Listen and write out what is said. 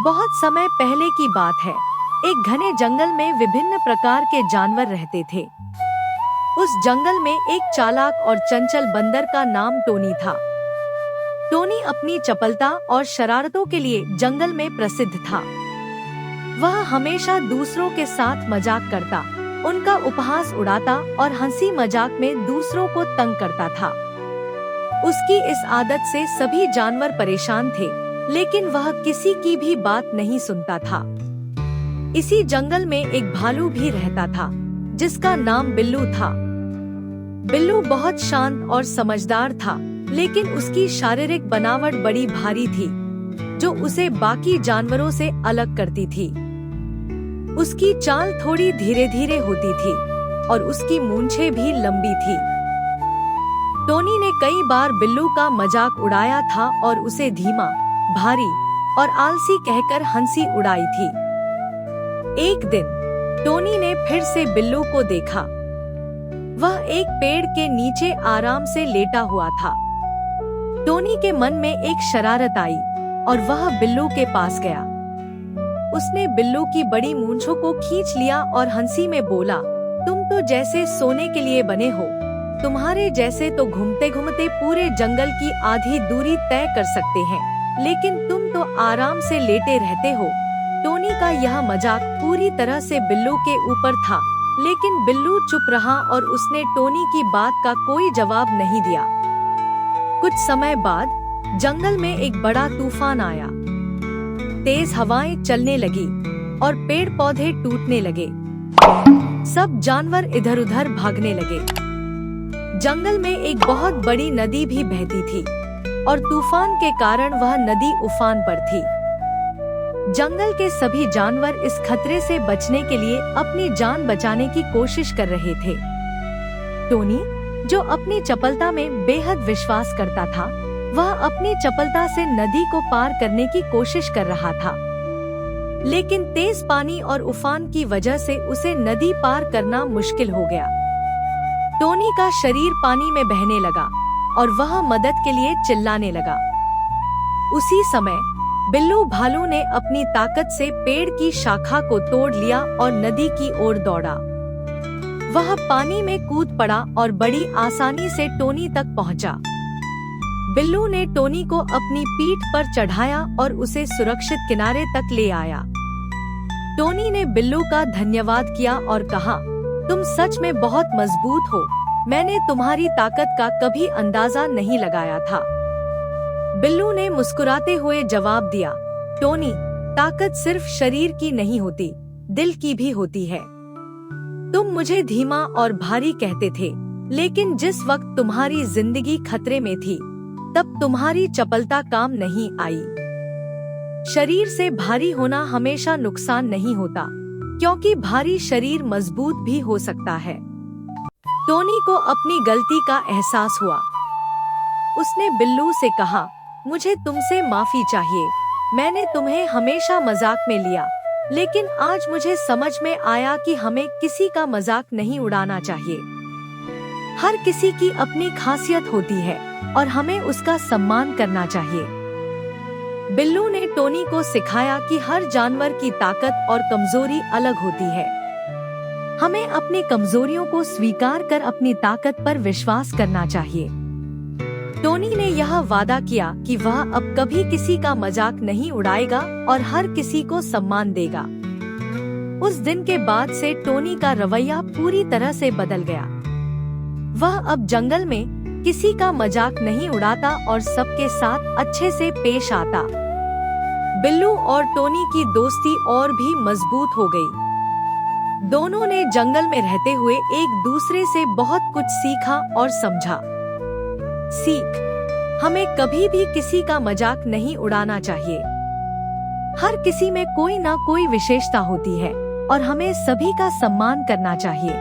बहुत समय पहले की बात है। एक घने जंगल में विभिन्न प्रकार के जानवर रहते थे। उस जंगल में एक चालाक और चंचल बंदर का नाम टोनी था। टोनी अपनी चपलता और शरारतों के लिए जंगल में प्रसिद्ध था। वह हमेशा दूसरों के साथ मजाक करता, उनका उपहास उड़ाता और हंसी मजाक में दूसरों को तंग करता था। उसकी इस आदत से सभी जानवर परेशान थे, लेकिन वह किसी की भी बात नहीं सुनता था। इसी जंगल में एक भालू भी रहता था, जिसका नाम बिल्लू था। बिल्लू बहुत शांत और समझदार था, लेकिन उसकी शारीरिक बनावट बड़ी भारी थी, जो उसे बाकी जानवरों से अलग करती थी। उसकी चाल थोड़ी धीरे धीरे होती थी और उसकी मूंछें भी लंबी थी। टोनी ने कई बार बिल्लू का मजाक उड़ाया था और उसे धीमा, भारी और आलसी कहकर हंसी उड़ाई थी। एक दिन टोनी ने फिर से बिल्लू को देखा। वह एक पेड़ के नीचे आराम से लेटा हुआ था। टोनी के मन में एक शरारत आई और वह बिल्लू के पास गया। उसने बिल्लू की बड़ी मूंछों को खींच लिया और हंसी में बोला, तुम तो जैसे सोने के लिए बने हो। तुम्हारे जैसे तो घूमते घूमते पूरे जंगल की आधी दूरी तय कर सकते हैं, लेकिन तुम तो आराम से लेटे रहते हो। टोनी का यह मजाक पूरी तरह से बिल्लू के ऊपर था, लेकिन बिल्लू चुप रहा और उसने टोनी की बात का कोई जवाब नहीं दिया। कुछ समय बाद जंगल में एक बड़ा तूफान आया। तेज हवाएं चलने लगी और पेड़ पौधे टूटने लगे। सब जानवर इधर उधर भागने लगे। जंगल में एक बहुत बड़ी नदी भी बहती थी और तूफान के कारण वह नदी उफान पर थी। जंगल के सभी जानवर इस खतरे से बचने के लिए अपनी जान बचाने की कोशिश कर रहे थे। टोनी, जो अपनी चपलता में बेहद विश्वास करता था, वह अपनी चपलता से नदी को पार करने की कोशिश कर रहा था, लेकिन तेज पानी और उफान की वजह से उसे नदी पार करना मुश्किल हो गया। टोनी का शरीर पानी में बहने लगा और वह मदद के लिए चिल्लाने लगा। उसी समय बिल्लू भालू ने अपनी ताकत से पेड़ की शाखा को तोड़ लिया और नदी की ओर दौड़ा। वह पानी में कूद पड़ा और बड़ी आसानी से टोनी तक पहुंचा। बिल्लू ने टोनी को अपनी पीठ पर चढ़ाया और उसे सुरक्षित किनारे तक ले आया। टोनी ने बिल्लू का धन्यवाद किया और कहा, तुम सच में बहुत मजबूत हो। मैंने तुम्हारी ताकत का कभी अंदाजा नहीं लगाया था। बिल्लू ने मुस्कुराते हुए जवाब दिया, टोनी, ताकत सिर्फ शरीर की नहीं होती, दिल की भी होती है। तुम मुझे धीमा और भारी कहते थे, लेकिन जिस वक्त तुम्हारी जिंदगी खतरे में थी, तब तुम्हारी चपलता काम नहीं आई। शरीर से भारी होना हमेशा नुकसान नहीं होता, क्योंकि भारी शरीर मजबूत भी हो सकता है। टोनी को अपनी गलती का एहसास हुआ। उसने बिल्लू से कहा, मुझे तुमसे माफी चाहिए। मैंने तुम्हें हमेशा मजाक में लिया, लेकिन आज मुझे समझ में आया कि हमें किसी का मजाक नहीं उड़ाना चाहिए। हर किसी की अपनी खासियत होती है और हमें उसका सम्मान करना चाहिए। बिल्लू ने टोनी को सिखाया कि हर जानवर की ताकत और कमजोरी अलग होती है। हमें अपनी कमजोरियों को स्वीकार कर अपनी ताकत पर विश्वास करना चाहिए। टोनी ने यह वादा किया कि वह अब कभी किसी का मजाक नहीं उड़ाएगा और हर किसी को सम्मान देगा। उस दिन के बाद से टोनी का रवैया पूरी तरह से बदल गया। वह अब जंगल में किसी का मजाक नहीं उड़ाता और सबके साथ अच्छे से पेश आता। बिल्लू और टोनी की दोस्ती और भी मजबूत हो गई। दोनों ने जंगल में रहते हुए एक दूसरे से बहुत कुछ सीखा और समझा। सीख, हमें कभी भी किसी का मजाक नहीं उड़ाना चाहिए। हर किसी में कोई ना कोई विशेषता होती है और हमें सभी का सम्मान करना चाहिए।